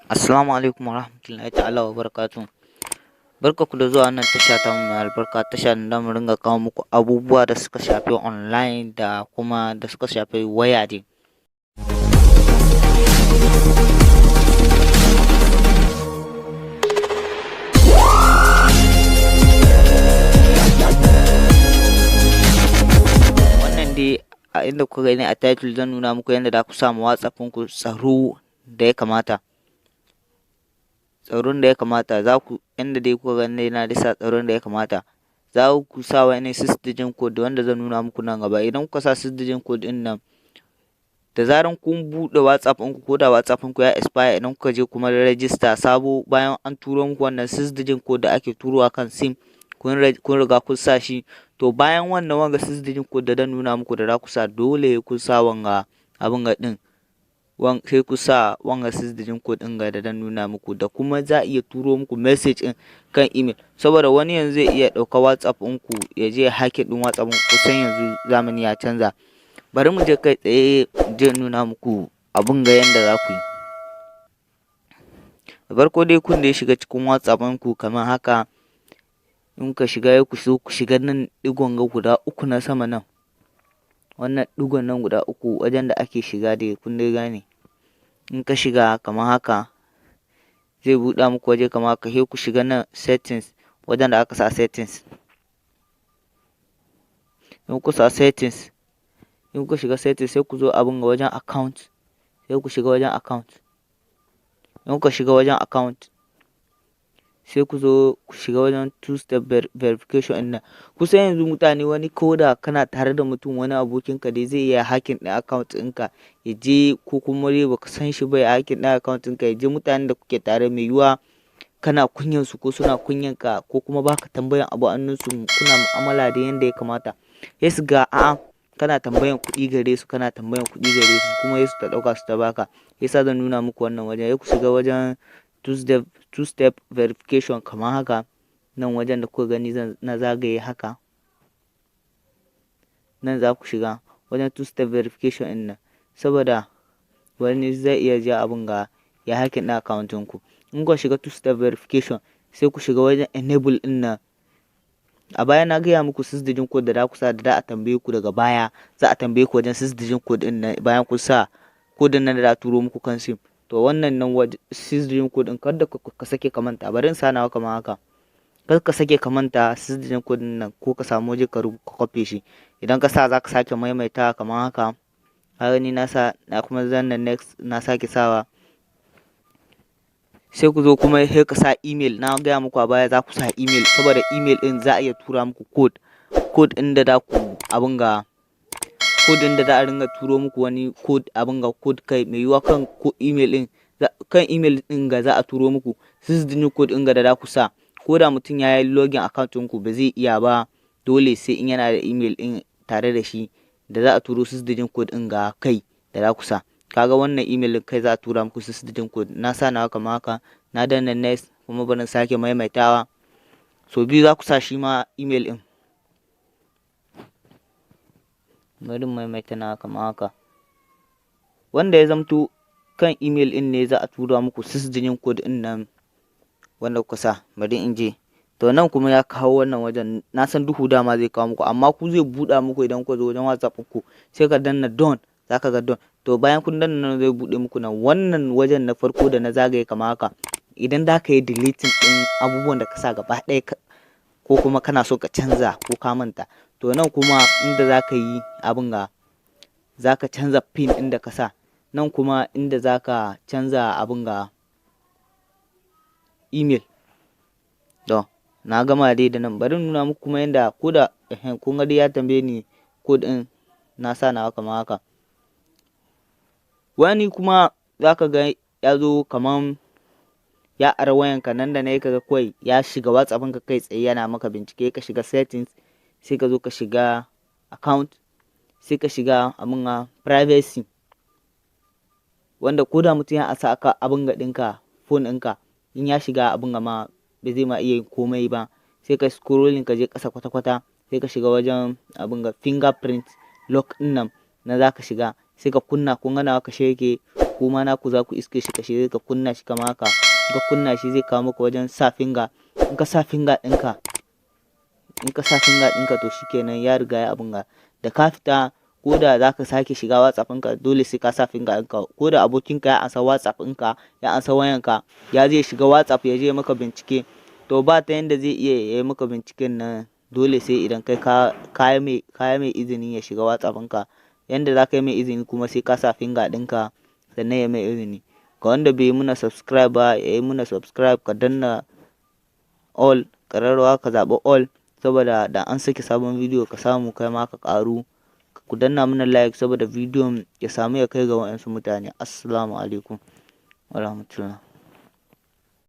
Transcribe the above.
Assalamu alaikum warahmatullahi ta'ala wa barakatuh. Barka ku da zuwa wannan tasha ta mu mai albarka, tasha da mu ringa kawo muku abubuwa da suka shafi online da kuma da suka shafi waya dai. Wannan dai a inda kuka gani a title zan nuna muku yadda za ku samu WhatsApp ku tsaro da ya kamata. Tsaron da ya kamata za ku inda dai kuka gani na sa tsaron da ya kamata, za ku sa wani system code wanda zan nuna muku nan gaba. Idan kuka sa system code din nan, da zaran kun buɗe WhatsApp ɗinku ko da WhatsApp ɗinku ya expire, idan kuka je kuma register sabo bayan an turo muku wannan system code da ake turowa kan sim, kun riga kun sa shi, to bayan wannan wanga system code da zan nuna muku da za ku sa, dole kun sa wanga abin ga din sai ku sa wanga system code ɗin ga da dan nuna muku, da kuma za a iya turo muku message ɗin kan email, saboda wani yanzu zai iya ɗauka WhatsApp ɗinku ya je hacking ɗin WhatsApp ɗinku. Kusan yanzu zamani ya canza. Bari mu je kai tsaye je nuna muku abun ga yanda za ku yi. Da farko dai kun da shiga cikin WhatsApp ɗinku kamar haka, in ka shiga ya ku shiga nan ɗigon ga guda uku na sama nan, wannan ɗigon nan guda uku wajen da ake shiga dai kun dai gane. In ka shiga kamar haka zai buɗa muku waje kamar haka, sai ku shiga nan settings, wajen da aka sa settings. In ku sa settings, in ku shiga settings sai ku zo abin ga wajen account, sai ku shiga wajen account. In ku shiga wajen account sai ku zo ku shiga wajen two step verification ɗin nan. Kusan yanzu mutane wani ko da kana tare da mutum, wani abokinka dai zai iya hacking ɗin account ɗinka ya je, ko kuma dai baka san shi ba ya hacking ɗin account ɗinka ya je mutanen da kuke tare, mai yiwuwa kana kunyan su ko suna kunyan ka, ko kuma baka tambayan abu annun su, kuna mu'amala da yanda ya kamata, sai su ga a'a kana tambayan kuɗi gare su, kuma sai su ta ɗauka su ta baka. Yasa zan nuna muku wannan wajen, sai ku shiga wajen two step verification kamar haka, nan wajen da kuka gani na zagaye haka, nan za ku shiga wajen two step verification ɗin nan, saboda wani zai iya ja abin ga ya hacking ɗin account ɗinku. In ku shiga two step verification sai ku shiga wajen enable ɗin nan. A baya na gaya muku system code da za ku sa, da za a tambaye ku daga baya, za a tambaye ku wajen system code ɗin nan bayan kun sa code nan da za a turo muku kan sim. To wannan nan system code ɗin kada ka sake ka manta, bari in sa nawa kamar haka. Kar ka sake ka manta system code ɗin nan, ko ka samu waje ka kwafe shi. Idan ka sa za ka sake maimaita kamar haka. Har ni na sa, na kuma zanna next, na sake sawa. Sai ku zo kuma sai ka sa email. Na gaya muku a baya za ku sa email, saboda email ɗin za a iya tura muku code ɗin da za ku abin ga, code ɗin da za a ringa turo muku wani code abin ga code kai, mai yiwuwa kan email ɗin, kan email ɗin ga za a turo muku system code ɗin ga da za ku sa. Ko da mutum ya yi login account ɗinku ba zai iya ba, dole sai in yana da email ɗin tare da shi da za a turo system code ɗin ga kai da za ku sa. Kaga wannan email ɗin kai za a tura muku system code. Na sa nawa kamar haka, na danna next, kuma bari sake maimaitawa. So biyu za ku sa shi ma email ɗin. Bari maimaita nawa kamar haka. Wanda ya zamto kan email ɗin ne za a tura muku system code ɗin nan wanda kuka sa. Bari in je. To nan kuma ya kawo wannan wajen, na san duhu dama zai kawo muku, amma ku zai buɗa muku idan ku zo wajen WhatsApp ku, sai ka danna done, za ka ga done. To bayan kun danna nan zai buɗe muku nan wannan wajen na farko da na zagaye kamar haka. Idan za ka yi deleting ɗin abubuwan da ka sa gaba ɗaya, ko kuma kana so ka canza ko ka manta, to nan kuma inda za ka yi abin ga, za ka canza pin ɗin da ka sa. Nan kuma inda za ka canza abin ga email. To na gama dai da nan, bari nuna muku kuma yanda, ko da kun ga dai ya tambaye ni code ɗin, na sa nawa kamar haka. Wani kuma za ka ga ya zo kaman ya ara wayanka, nan da nan ka ga kawai ya shiga WhatsApp ɗinka kai tsaye yana maka bincike. Ka shiga settings, sai ka zo ka shiga account, sai ka shiga abin ga privacy, wanda ko da mutum ya asa aka abin ga ɗinka phone ɗinka, in ya shiga abin ga ma bai zai ma iya yin komai ba. Sai ka scrolling ka je ƙasa kwata-kwata, sai ka shiga wajen abin ga fingerprint lock ɗin nan, na za ka shiga, sai ka kunna. Kun ga nawa kashe yake, kuma naku za ku iske shi kashe ka kunna shi kama haka. Ka kunna shi zai kawo maka wajen sa finger. In ka sa finger ɗinka to shikenan ya riga ya abun ga. Da ka fita ko da za ka sake shiga WhatsApp ɗinka dole sai ka sa finger ɗinka. Ko da abokinka ya ansa WhatsApp ɗinka ya ansa wayanka ya zai shiga WhatsApp ya je maka bincike, to ba ta yanda zai iya yi maka binciken nan, dole sai idan kai ka yi mai izini ya shiga WhatsApp ɗinka. Yanda za ka yi mai izini kuma sai ka sa finger ɗinka sannan ya mai izini. Ga wanda bai yi muna subscribe ba ya yi muna subscribe, ka danna all ƙararrawa ka zaɓi all, saboda da an saki sabon bidiyo ka samu kai ma ka ƙaru. Ku danna mana like saboda bidiyon ya samu ya kai ga waɗansu mutane. Assalamu alaikum wa rahmatullah.